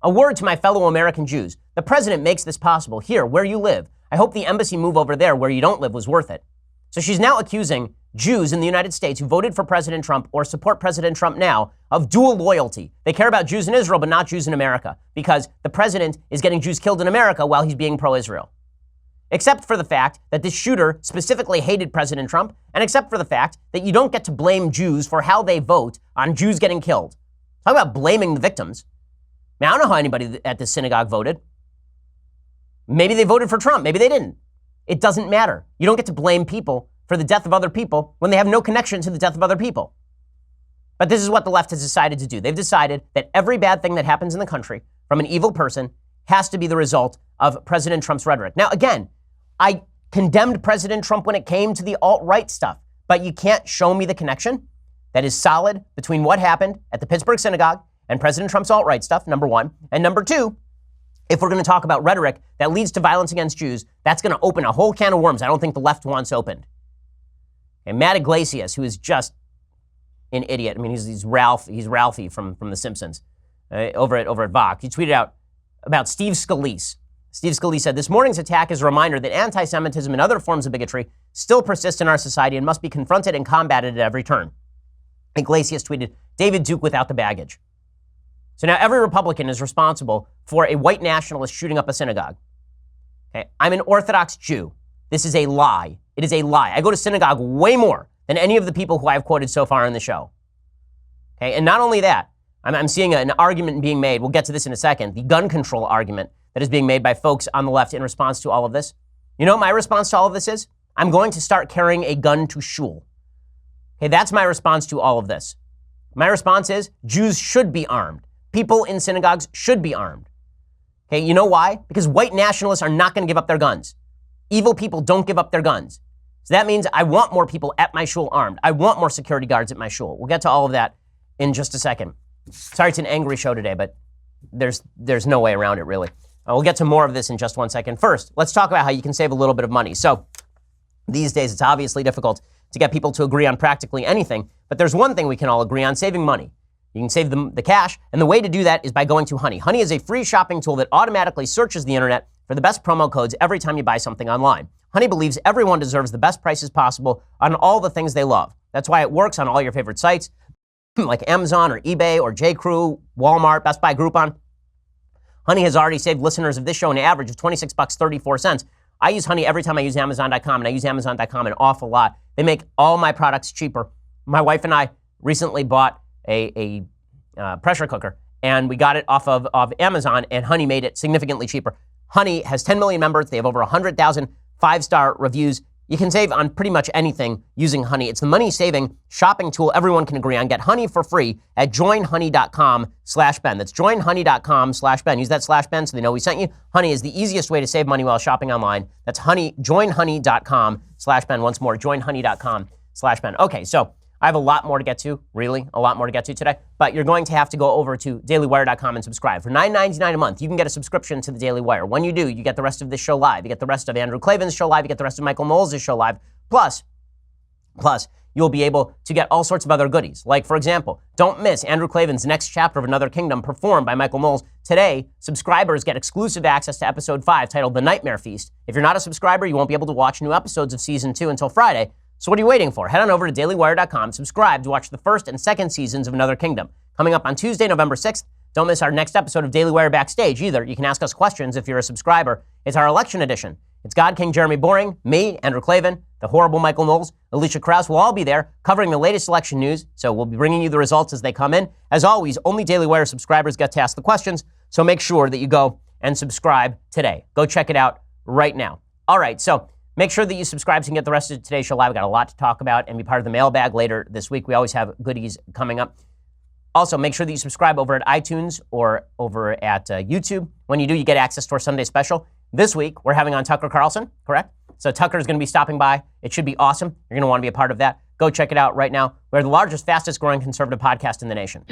A word to my fellow American Jews. The president makes this possible here, where you live. I hope the embassy move over there where you don't live was worth it. So she's now accusing Jews in the United States who voted for President Trump or support President Trump now of dual loyalty. They care about Jews in Israel, but not Jews in America, because the president is getting Jews killed in America while he's being pro-Israel. Except for the fact that this shooter specifically hated President Trump, and except for the fact that you don't get to blame Jews for how they vote on Jews getting killed. Talk about blaming the victims. I don't know how anybody at this synagogue voted. Maybe they voted for Trump. Maybe they didn't. It doesn't matter. You don't get to blame people for the death of other people when they have no connection to the death of other people. But this is what the left has decided to do. They've decided that every bad thing that happens in the country from an evil person has to be the result of President Trump's rhetoric. Now, again, I condemned President Trump when it came to the alt-right stuff, but you can't show me the connection that is solid between what happened at the Pittsburgh synagogue and President Trump's alt-right stuff, number one. And number two, if we're going to talk about rhetoric that leads to violence against Jews, that's going to open a whole can of worms I don't think the left wants opened. And Matt Iglesias, who is just an idiot. I mean, he's Ralphie from The Simpsons over at Vox. He tweeted out about Steve Scalise. Steve Scalise said, this morning's attack is a reminder that anti-Semitism and other forms of bigotry still persist in our society and must be confronted and combated at every turn. Iglesias tweeted, David Duke without the baggage. So now every Republican is responsible for a white nationalist shooting up a synagogue. Okay? I'm an Orthodox Jew. This is a lie. It is a lie. I go to synagogue way more than any of the people who I've quoted so far in the show. Okay? And not only that, I'm seeing an argument being made, we'll get to this in a second, the gun control argument that is being made by folks on the left in response to all of this. You know what my response to all of this is? I'm going to start carrying a gun to shul. Okay, that's my response to all of this. My response is Jews should be armed. People in synagogues should be armed. Okay, you know why? Because white nationalists are not going to give up their guns. Evil people don't give up their guns. So that means I want more people at my shul armed. I want more security guards at my shul. We'll get to all of that in just a second. Sorry, it's an angry show today, but there's no way around it, really. We'll get to more of this in just one second. First, let's talk about how you can save a little bit of money. So these days, it's obviously difficult to get people to agree on practically anything, but there's one thing we can all agree on: saving money. You can save the cash, and the way to do that is by going to Honey. Honey is a free shopping tool that automatically searches the internet for the best promo codes every time you buy something online. Honey believes everyone deserves the best prices possible on all the things they love. That's why it works on all your favorite sites, like Amazon or eBay or J.Crew, Walmart, Best Buy, Groupon. Honey has already saved listeners of this show an average of $26.34. I use Honey every time I use Amazon.com, and I use Amazon.com an awful lot. They make all my products cheaper. My wife and I recently bought a pressure cooker, and we got it off of Amazon, and Honey made it significantly cheaper. Honey has 10 million members. They have over 100,000 five-star reviews. You can save on pretty much anything using Honey. It's the money-saving shopping tool everyone can agree on. Get Honey for free at joinhoney.com/Ben. That's joinhoney.com/Ben. Use that /Ben so they know we sent you. Honey is the easiest way to save money while shopping online. That's Honey, joinhoney.com/Ben. Once more, joinhoney.com/Ben. Okay, so I have a lot more to get to, really, a lot more to get to today, but you're going to have to go over to dailywire.com and subscribe. For $9.99 a month, you can get a subscription to the Daily Wire. When you do, you get the rest of this show live. You get the rest of Andrew Klavan's show live. You get the rest of Michael Knowles' show live. Plus, you'll be able to get all sorts of other goodies. Like, for example, don't miss Andrew Klavan's next chapter of Another Kingdom performed by Michael Knowles. Today, subscribers get exclusive access to episode 5 titled The Nightmare Feast. If you're not a subscriber, you won't be able to watch new episodes of season 2 until Friday. So what are you waiting for? Head on over to dailywire.com, subscribe to watch the first and second seasons of Another Kingdom. Coming up on Tuesday, November 6th. Don't miss our next episode of Daily Wire Backstage either. You can ask us questions if you're a subscriber. It's our election edition. It's God King Jeremy Boring, me, Andrew Klavan, the horrible Michael Knowles, Alicia Krause will all be there covering the latest election news. So we'll be bringing you the results as they come in. As always, only Daily Wire subscribers get to ask the questions. So make sure that you go and subscribe today. Go check it out right now. All right, so make sure that you subscribe so you can get the rest of today's show live. We've got a lot to talk about and be part of the mailbag later this week. We always have goodies coming up. Also, make sure that you subscribe over at iTunes or over at YouTube. When you do, you get access to our Sunday special. This week, we're having on Tucker Carlson, correct? So Tucker is going to be stopping by. It should be awesome. You're going to want to be a part of that. Go check it out right now. We're the largest, fastest growing conservative podcast in the nation.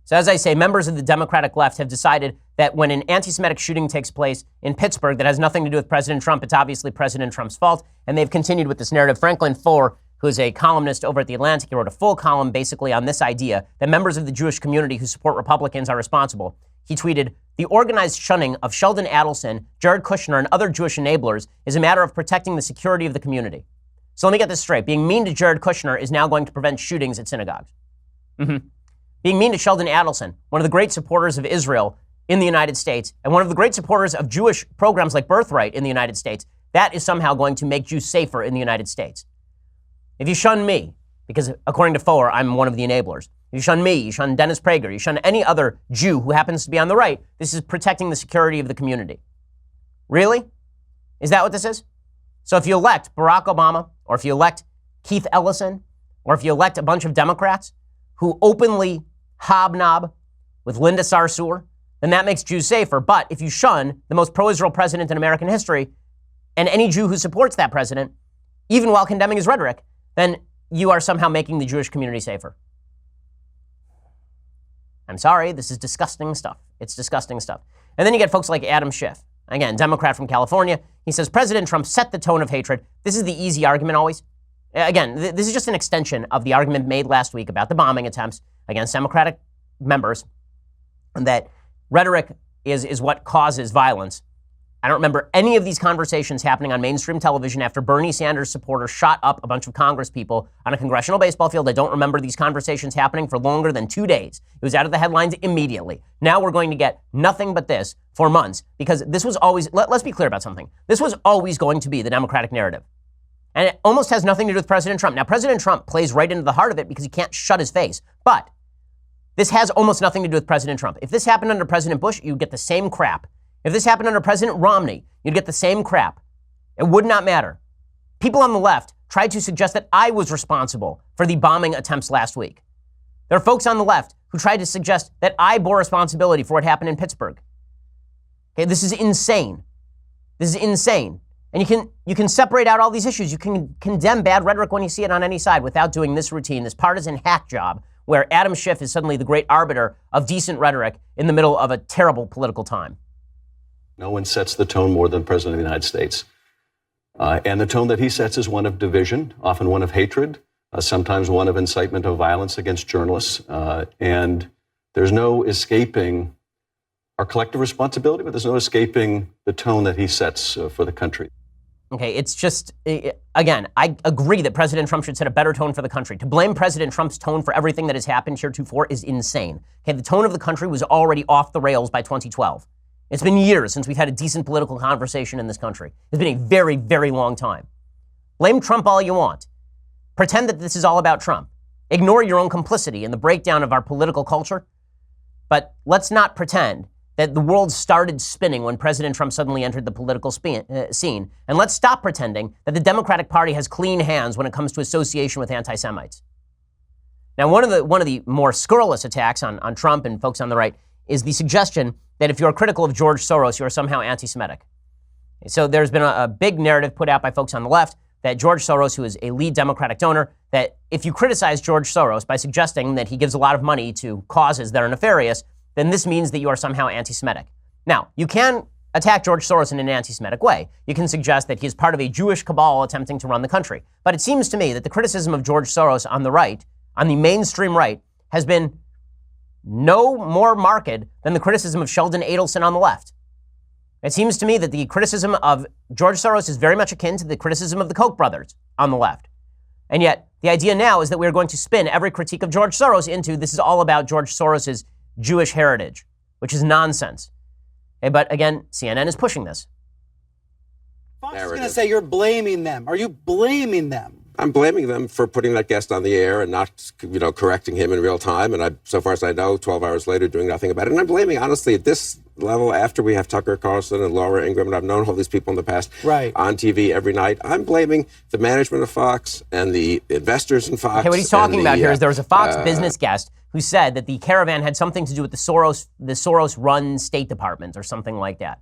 So as I say, members of the Democratic left have decided that when an anti-Semitic shooting takes place in Pittsburgh that has nothing to do with President Trump, it's obviously President Trump's fault. And they've continued with this narrative. Franklin Foer, who's a columnist over at The Atlantic, he wrote a full column basically on this idea that members of the Jewish community who support Republicans are responsible. He tweeted, "The organized shunning of Sheldon Adelson, Jared Kushner, and other Jewish enablers is a matter of protecting the security of the community." So let me get this straight. Being mean to Jared Kushner is now going to prevent shootings at synagogues. Being mean to Sheldon Adelson, one of the great supporters of Israel in the United States, and one of the great supporters of Jewish programs like Birthright in the United States, that is somehow going to make Jews safer in the United States. If you shun me, because according to Foer, I'm one of the enablers, if you shun me, you shun Dennis Prager, you shun any other Jew who happens to be on the right, this is protecting the security of the community. Really? Is that what this is? So if you elect Barack Obama, or if you elect Keith Ellison, or if you elect a bunch of Democrats who openly hobnob with Linda Sarsour, then that makes Jews safer. But if you shun the most pro-Israel president in American history, and any Jew who supports that president, even while condemning his rhetoric, then you are somehow making the Jewish community safer. I'm sorry, this is disgusting stuff. It's disgusting stuff. And then you get folks like Adam Schiff, again, Democrat from California. He says, President Trump set the tone of hatred. This is the easy argument always. Again, this is just an extension of the argument made last week about the bombing attempts against Democratic members, and that rhetoric is what causes violence. I don't remember any of these conversations happening on mainstream television after Bernie Sanders supporters shot up a bunch of Congress people on a congressional baseball field. I don't remember these conversations happening for longer than 2 days. It was out of the headlines immediately. Now we're going to get nothing but this for months, because this was always, let's be clear about something. This was always going to be the Democratic narrative. And it almost has nothing to do with President Trump. Now, President Trump plays right into the heart of it because he can't shut his face. But this has almost nothing to do with President Trump. If this happened under President Bush, you'd get the same crap. If this happened under President Romney, you'd get the same crap. It would not matter. People on the left tried to suggest that I was responsible for the bombing attempts last week. There are folks on the left who tried to suggest that I bore responsibility for what happened in Pittsburgh. Okay, this is insane. This is insane. And you can separate out all these issues. You can condemn bad rhetoric when you see it on any side without doing this routine, this partisan hack job, where Adam Schiff is suddenly the great arbiter of decent rhetoric in the middle of a terrible political time. No one sets the tone more than the President of the United States. And the tone that he sets is one of division, often one of hatred, sometimes one of incitement of violence against journalists. And there's no escaping our collective responsibility, but there's no escaping the tone that he sets for the country. Okay, it's just, again, I agree that President Trump should set a better tone for the country. To blame President Trump's tone for everything that has happened heretofore is insane. Okay, the tone of the country was already off the rails by 2012. It's been years since we've had a decent political conversation in this country. It's been a very, very long time. Blame Trump all you want. Pretend that this is all about Trump. Ignore your own complicity in the breakdown of our political culture. But let's not pretend that the world started spinning when President Trump suddenly entered the political scene. And let's stop pretending that the Democratic Party has clean hands when it comes to association with anti-Semites. Now, one of the more scurrilous attacks on Trump and folks on the right is the suggestion that if you're critical of George Soros, you're somehow anti-Semitic. So there's been a big narrative put out by folks on the left that George Soros, who is a lead Democratic donor, that if you criticize George Soros by suggesting that he gives a lot of money to causes that are nefarious, then this means that you are somehow anti-Semitic. Now, you can attack George Soros in an anti-Semitic way. You can suggest that he is part of a Jewish cabal attempting to run the country. But it seems to me that the criticism of George Soros on the right, on the mainstream right, has been no more marked than the criticism of Sheldon Adelson on the left. It seems to me that the criticism of George Soros is very much akin to the criticism of the Koch brothers on the left. And yet, the idea now is that we're going to spin every critique of George Soros into this is all about George Soros's Jewish heritage, which is nonsense. Okay, but again, CNN is pushing this. Fox is going to say you're blaming them. Are you blaming them? I'm blaming them for putting that guest on the air and not, correcting him in real time. And so far as I know, 12 hours later, doing nothing about it. And I'm blaming, honestly, at this level, after we have Tucker Carlson and Laura Ingraham, and I've known all these people in the past on TV every night, I'm blaming the management of Fox and the investors in Fox. Okay, what he's talking about here is there was a Fox business guest who said that the caravan had something to do with the Soros-run State Department or something like that.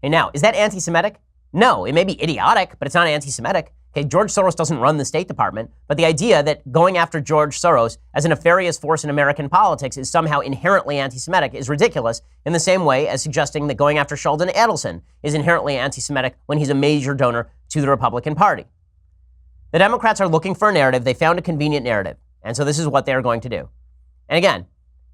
And now, is that anti-Semitic? No, it may be idiotic, but it's not anti-Semitic. Okay, George Soros doesn't run the State Department, but the idea that going after George Soros as a nefarious force in American politics is somehow inherently anti-Semitic is ridiculous, in the same way as suggesting that going after Sheldon Adelson is inherently anti-Semitic when he's a major donor to the Republican Party. The Democrats are looking for a narrative. They found a convenient narrative, and so this is what they're going to do. And again,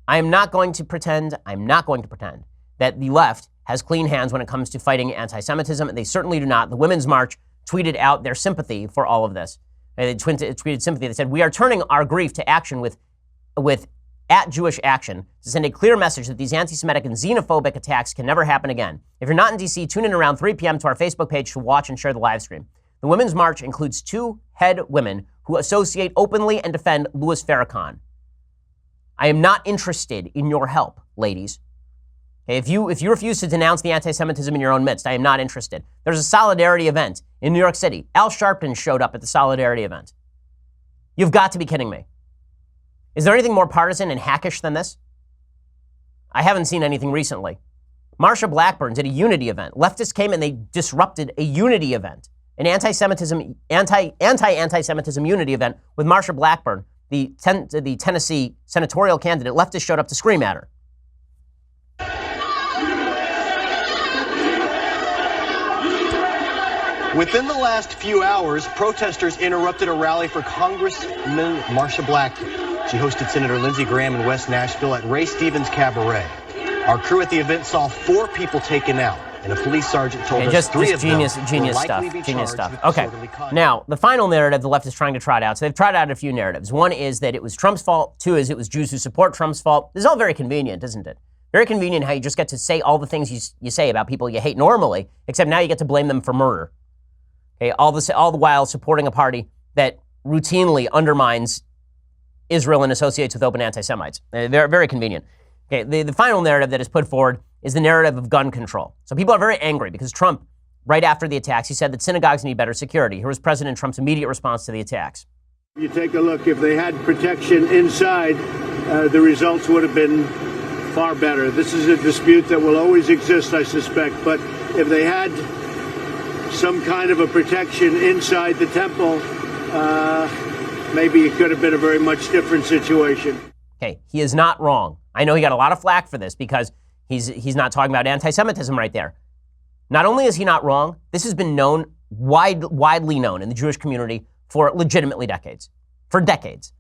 I'm not going to pretend that the left has clean hands when it comes to fighting anti-Semitism. They certainly do not. The Women's March tweeted out their sympathy for all of this. They tweeted sympathy. They said, "We are turning our grief to action with @Jewish Action to send a clear message that these anti-Semitic and xenophobic attacks can never happen again. If you're not in D.C., tune in around 3 p.m. to our Facebook page to watch and share the live stream." The Women's March includes 2 head women who associate openly and defend Louis Farrakhan. I am not interested in your help, ladies. Okay, if you refuse to denounce the anti-Semitism in your own midst, I am not interested. There's a solidarity event in New York City. Al Sharpton showed up at the solidarity event. You've got to be kidding me. Is there anything more partisan and hackish than this? I haven't seen anything recently. Marsha Blackburns at a unity event. Leftists came and they disrupted a unity event, an anti-Semitism unity event with Marsha Blackburn, the Tennessee senatorial candidate. Leftists showed up to scream at her. Within the last few hours, protesters interrupted a rally for Congressman Marsha Blackburn. She hosted Senator Lindsey Graham in West Nashville at Ray Stevens Cabaret. Our crew at the event saw 4 people taken out, and a police sergeant told us 3 of them will likely be charged with disorderly conduct. Now, the final narrative the left is trying to trot out. So they've tried out a few narratives. One is that it was Trump's fault. 2 is it was Jews who support Trump's fault. This is all very convenient, isn't it? Very convenient how you just get to say all the things you say about people you hate normally, except now you get to blame them for murder. Okay, all the while supporting a party that routinely undermines Israel and associates with open anti-Semites. Very, very convenient. Okay, the final narrative that is put forward is the narrative of gun control. So people are very angry because Trump, right after the attacks, he said that synagogues need better security. Here was President Trump's immediate response to the attacks. You take a look, if they had protection inside, the results would have been far better. This is a dispute that will always exist, I suspect. But if they had some kind of a protection inside the temple, maybe it could have been a very much different situation. Okay, he is not wrong. I know he got a lot of flack for this because he's not talking about anti-Semitism right there. Not only is he not wrong, this has been known, widely known in the Jewish community for legitimately decades. For decades.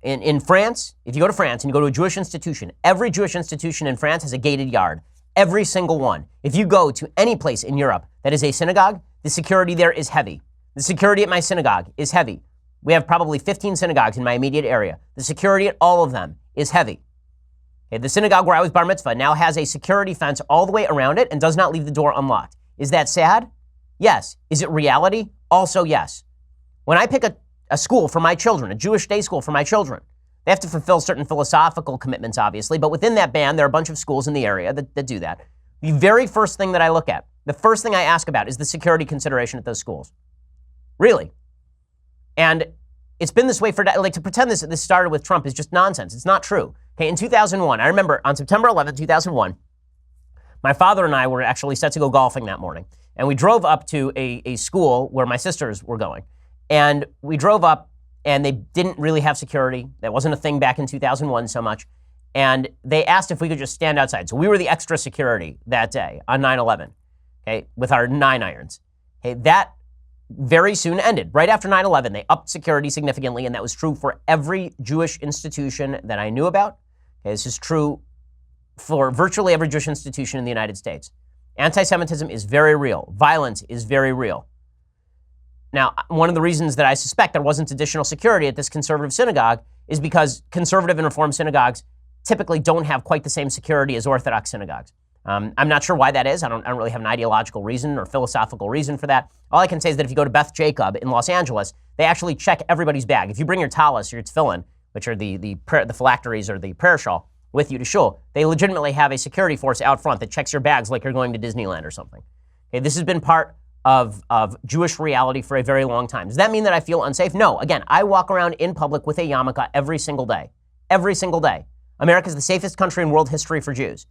In France, if you go to France and you go to a Jewish institution, every Jewish institution in France has a gated yard. Every single one. If you go to any place in Europe that is a synagogue, the security there is heavy. The security at my synagogue is heavy. We have probably 15 synagogues in my immediate area. The security at all of them is heavy. Okay, the synagogue where I was bar mitzvah now has a security fence all the way around it and does not leave the door unlocked. Is that sad? Yes. Is it reality? Also yes. When I pick a school for my children, a Jewish day school for my children, they have to fulfill certain philosophical commitments, obviously, but within that band, there are a bunch of schools in the area that do that. The very first thing that I look at, the first thing I ask about is the security consideration at those schools. Really. And it's been this way for, like, to pretend this started with Trump is just nonsense. It's not true. Okay, in 2001, I remember on September 11th, 2001, my father and I were actually set to go golfing that morning. And we drove up to a school where my sisters were going. And we drove up, and they didn't really have security. That wasn't a thing back in 2001 so much. And they asked if we could just stand outside. So we were the extra security that day on 9/11, okay, with our 9-irons. Okay, that very soon ended. Right after 9/11, they upped security significantly, and that was true for every Jewish institution that I knew about. Okay, this is true for virtually every Jewish institution in the United States. Anti-Semitism is very real. Violence is very real. Now, one of the reasons that I suspect there wasn't additional security at this conservative synagogue is because conservative and Reform synagogues typically don't have quite the same security as Orthodox synagogues. I'm not sure why that is. I don't really have an ideological reason or philosophical reason for that. All I can say is that if you go to Beth Jacob in Los Angeles, they actually check everybody's bag. If you bring your talis or your tefillin, which are the phylacteries or the prayer shawl, with you to shul, they legitimately have a security force out front that checks your bags like you're going to Disneyland or something. Okay, this has been part of Jewish reality for a very long time. Does that mean that I feel unsafe? No. Again, I walk around in public with a yarmulke every single day. Every single day. America is the safest country in world history for Jews.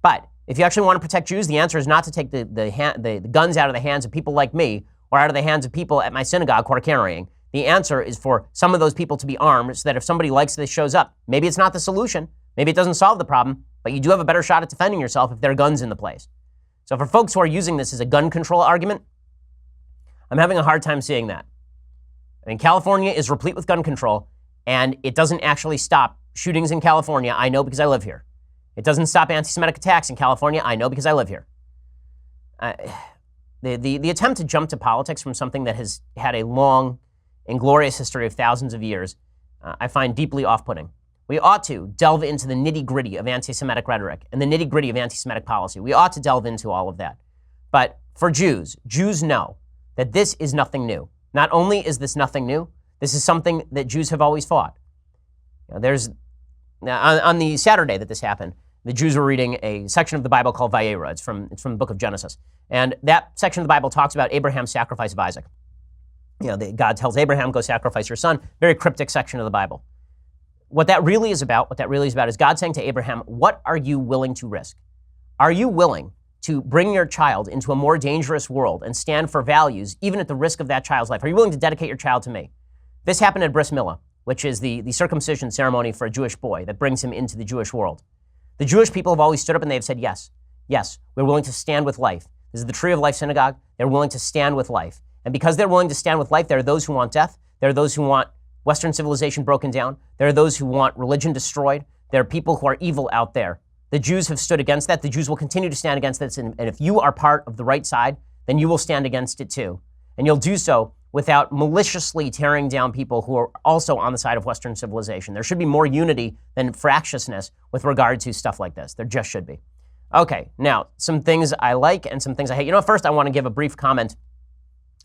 But if you actually want to protect Jews, the answer is not to take the guns out of the hands of people like me or out of the hands of people at my synagogue who are carrying. The answer is for some of those people to be armed so that if somebody likes this shows up, maybe it's not the solution, maybe it doesn't solve the problem, but you do have a better shot at defending yourself if there are guns in the place. So for folks who are using this as a gun control argument, I'm having a hard time seeing that. I mean, California is replete with gun control, and it doesn't actually stop shootings in California. I know because I live here. It doesn't stop anti-Semitic attacks in California. I know because I live here. The attempt to jump to politics from something that has had a long and glorious history of thousands of years, I find deeply off-putting. We ought to delve into the nitty-gritty of anti-Semitic rhetoric and the nitty-gritty of anti-Semitic policy. We ought to delve into all of that. But for Jews know that this is nothing new. Not only is this nothing new, this is something that Jews have always fought. You know, on the Saturday that this happened, the Jews were reading a section of the Bible called Vayera. It's from the book of Genesis. And that section of the Bible talks about Abraham's sacrifice of Isaac. You know, God tells Abraham, go sacrifice your son. Very cryptic section of the Bible. What that really is about is God saying to Abraham, what are you willing to risk? Are you willing to bring your child into a more dangerous world and stand for values, even at the risk of that child's life? Are you willing to dedicate your child to me? This happened at Bris Milah, which is the circumcision ceremony for a Jewish boy that brings him into the Jewish world. The Jewish people have always stood up and they've said, yes, we're willing to stand with life. This is the Tree of Life Synagogue. They're willing to stand with life. And because they're willing to stand with life, there are those who want death. There are those who want Western civilization broken down. There are those who want religion destroyed. There are people who are evil out there. The Jews have stood against that. The Jews will continue to stand against this. And if you are part of the right side, then you will stand against it too. And you'll do so without maliciously tearing down people who are also on the side of Western civilization. There should be more unity than fractiousness with regard to stuff like this. There just should be. Okay, now, some things I like and some things I hate. You know, first I want to give a brief comment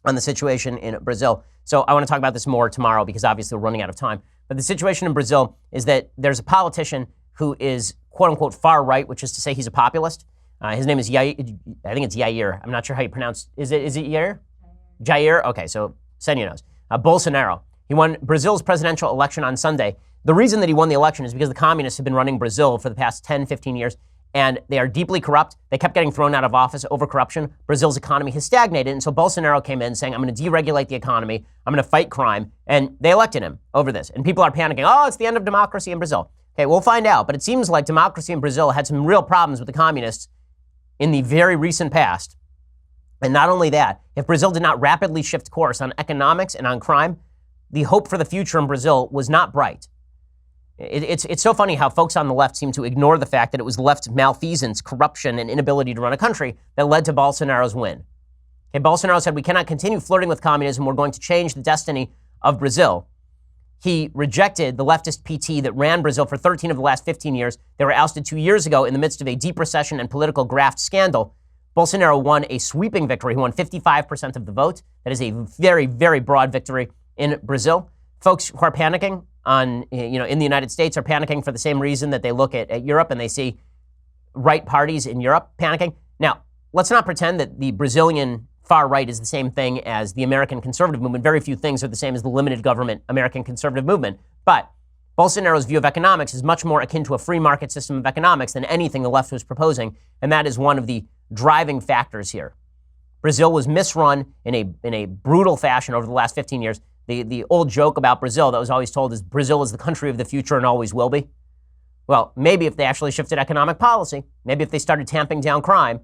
on the situation in Brazil. So I want to talk about this more tomorrow because obviously we're running out of time. But the situation in Brazil is that there's a politician who is quote-unquote far right, which is to say he's a populist. His name is Jair. I think it's Jair. I'm not sure how you pronounce. Is it Jair? Jair? Okay, so Senya knows. Bolsonaro. He won Brazil's presidential election on Sunday. The reason that he won the election is because the communists have been running Brazil for the past 10, 15 years, and they are deeply corrupt. They kept getting thrown out of office over corruption. Brazil's economy has stagnated, and so Bolsonaro came in saying, I'm going to deregulate the economy, I'm going to fight crime, and they elected him over this. And people are panicking, oh, it's the end of democracy in Brazil. Okay, we'll find out, but it seems like democracy in Brazil had some real problems with the communists in the very recent past. And not only that, if Brazil did not rapidly shift course on economics and on crime, the hope for the future in Brazil was not bright. It's so funny how folks on the left seem to ignore the fact that it was left's malfeasance, corruption, and inability to run a country that led to Bolsonaro's win. Okay, Bolsonaro said, we cannot continue flirting with communism. We're going to change the destiny of Brazil. He rejected the leftist PT that ran Brazil for 13 of the last 15 years. They were ousted 2 years ago in the midst of a deep recession and political graft scandal. Bolsonaro won a sweeping victory. He won 55% of the vote. That is a very, very broad victory in Brazil. Folks who are panicking in the United States are panicking for the same reason that they look at Europe and they see right parties in Europe panicking. Now, let's not pretend that the Brazilian far right is the same thing as the American conservative movement. Very few things are the same as the limited government American conservative movement. But Bolsonaro's view of economics is much more akin to a free market system of economics than anything the left was proposing, and that is one of the driving factors here. Brazil was misrun in a brutal fashion over the last 15 years. The old joke about Brazil that was always told is Brazil is the country of the future and always will be. Well, maybe if they actually shifted economic policy, maybe if they started tamping down crime,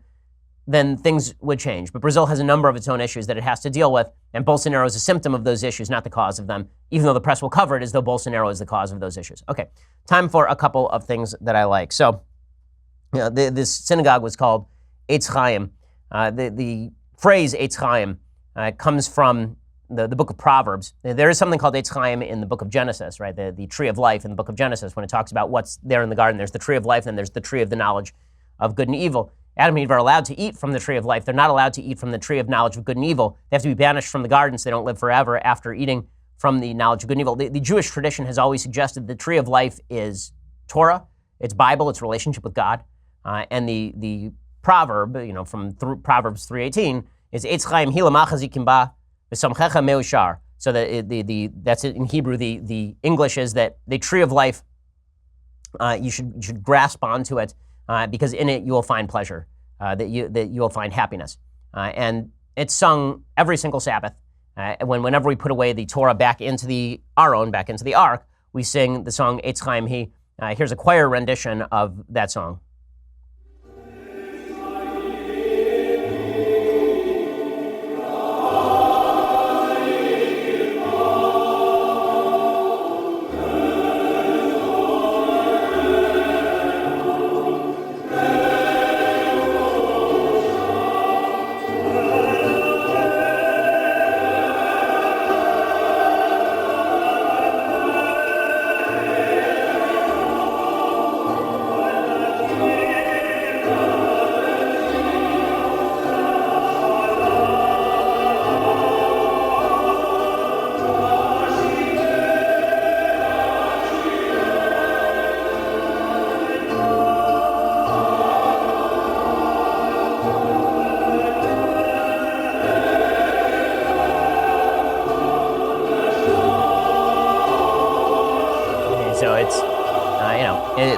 then things would change. But Brazil has a number of its own issues that it has to deal with, and Bolsonaro is a symptom of those issues, not the cause of them, even though the press will cover it as though Bolsonaro is the cause of those issues. Okay, time for a couple of things that I like. So, this synagogue was called Eitz Chaim. The phrase Eitz Chaim comes from the book of Proverbs. There is something called Eitz Chaim in the book of Genesis, right? The tree of life in the book of Genesis, when it talks about what's there in the garden. There's the tree of life, and there's the tree of the knowledge of good and evil. Adam and Eve are allowed to eat from the tree of life. They're not allowed to eat from the tree of knowledge of good and evil. They have to be banished from the garden so they don't live forever after eating from the knowledge of good and evil. The Jewish tradition has always suggested the tree of life is Torah, it's Bible, it's relationship with God. And the proverb, from Proverbs 3:18, is Eitz Chaim hila machazikim ba v'samchecha meushar. So that's it in Hebrew. The English is that the tree of life, you should grasp onto it. Because in it you will find pleasure, that you will find happiness, and it's sung every single Sabbath. Whenever we put away the Torah back into the Aron, back into the Ark, we sing the song Eitz Chaim Hi. Here's a choir rendition of that song.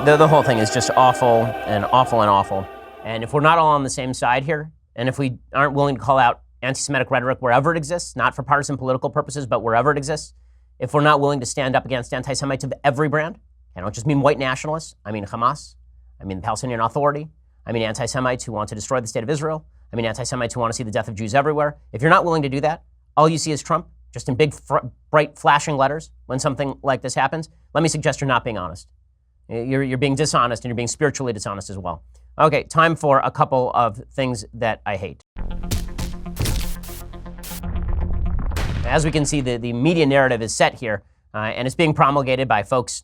The whole thing is just awful and awful and awful. And if we're not all on the same side here, and if we aren't willing to call out anti-Semitic rhetoric wherever it exists, not for partisan political purposes, but wherever it exists, if we're not willing to stand up against anti-Semites of every brand, I don't just mean white nationalists, I mean Hamas, I mean the Palestinian Authority, I mean anti-Semites who want to destroy the state of Israel, I mean anti-Semites who want to see the death of Jews everywhere. If you're not willing to do that, all you see is Trump, just in big, bright, flashing letters when something like this happens. Let me suggest you're not being honest. You're being dishonest, and you're being spiritually dishonest as well. Okay, time for a couple of things that I hate. As we can see, the media narrative is set here, and it's being promulgated by folks,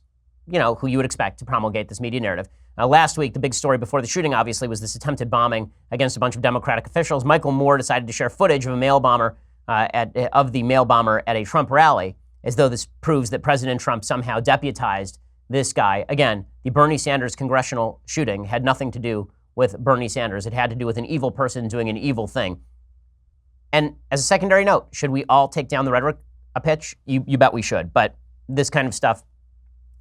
who you would expect to promulgate this media narrative. Last week, the big story before the shooting, obviously, was this attempted bombing against a bunch of Democratic officials. Michael Moore decided to share footage of a mail bomber at a Trump rally, as though this proves that President Trump somehow deputized this guy. Again, the Bernie Sanders congressional shooting had nothing to do with Bernie Sanders. It had to do with an evil person doing an evil thing. And as a secondary note, should we all take down the rhetoric a pitch? You bet we should. But this kind of stuff,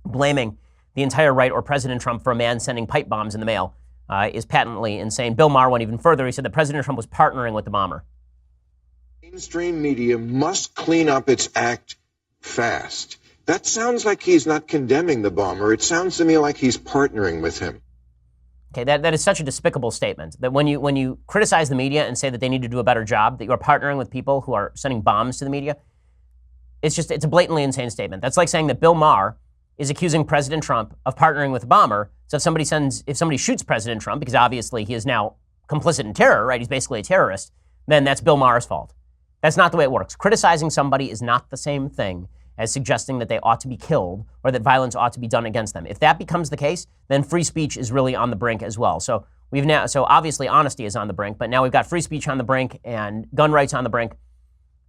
blaming the entire right or President Trump for a man sending pipe bombs in the mail, is patently insane. Bill Maher went even further. He said that President Trump was partnering with the bomber. Mainstream media must clean up its act fast. That sounds like he's not condemning the bomber. It sounds to me like he's partnering with him. Okay, that is such a despicable statement, that when you criticize the media and say that they need to do a better job, that you are partnering with people who are sending bombs to the media, it's a blatantly insane statement. That's like saying that Bill Maher is accusing President Trump of partnering with a bomber. So if somebody shoots President Trump, because obviously he is now complicit in terror, right? He's basically a terrorist, then that's Bill Maher's fault. That's not the way it works. Criticizing somebody is not the same thing as suggesting that they ought to be killed or that violence ought to be done against them. If that becomes the case, then free speech is really on the brink as well. So obviously honesty is on the brink, but now we've got free speech on the brink and gun rights on the brink.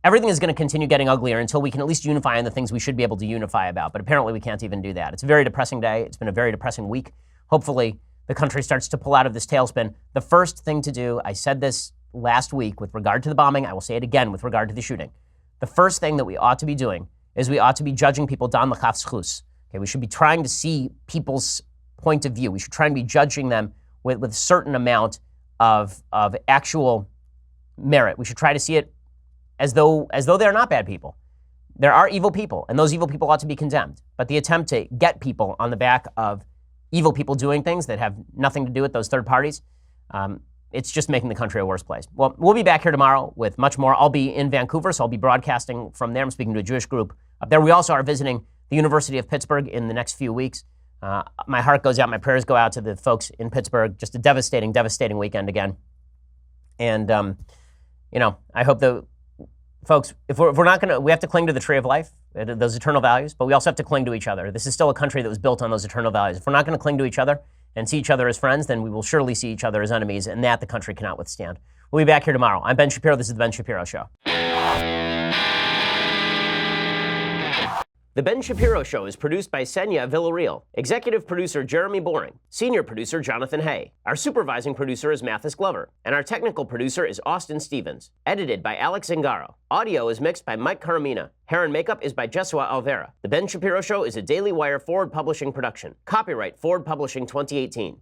Everything is going to continue getting uglier until we can at least unify on the things we should be able to unify about. But apparently we can't even do that. It's a very depressing day. It's been a very depressing week. Hopefully the country starts to pull out of this tailspin. The first thing to do, I said this last week with regard to the bombing, I will say it again with regard to the shooting. The first thing that we ought to be doing is we ought to be judging people dan l'chafschus. Okay, we should be trying to see people's point of view. We should try and be judging them with a certain amount of actual merit. We should try to see it as though they're not bad people. There are evil people, and those evil people ought to be condemned. But the attempt to get people on the back of evil people doing things that have nothing to do with those third parties, it's just making the country a worse place. Well, we'll be back here tomorrow with much more. I'll be in Vancouver, so I'll be broadcasting from there. I'm speaking to a Jewish group up there. We also are visiting the University of Pittsburgh in the next few weeks. My heart goes out, my prayers go out to the folks in Pittsburgh. Just a devastating, devastating weekend again. And, I hope the folks, if we're not going to, we have to cling to the tree of life, those eternal values, but we also have to cling to each other. This is still a country that was built on those eternal values. If we're not going to cling to each other and see each other as friends, then we will surely see each other as enemies, and that the country cannot withstand. We'll be back here tomorrow. I'm Ben Shapiro. This is The Ben Shapiro Show. The Ben Shapiro Show is produced by Senya Villarreal, executive producer Jeremy Boring, senior producer Jonathan Hay. Our supervising producer is Mathis Glover, and our technical producer is Austin Stevens. Edited by Alex Zingaro. Audio is mixed by Mike Caramina. Hair and makeup is by Jesua Alvera. The Ben Shapiro Show is a Daily Wire Forward Publishing production. Copyright Forward Publishing 2018.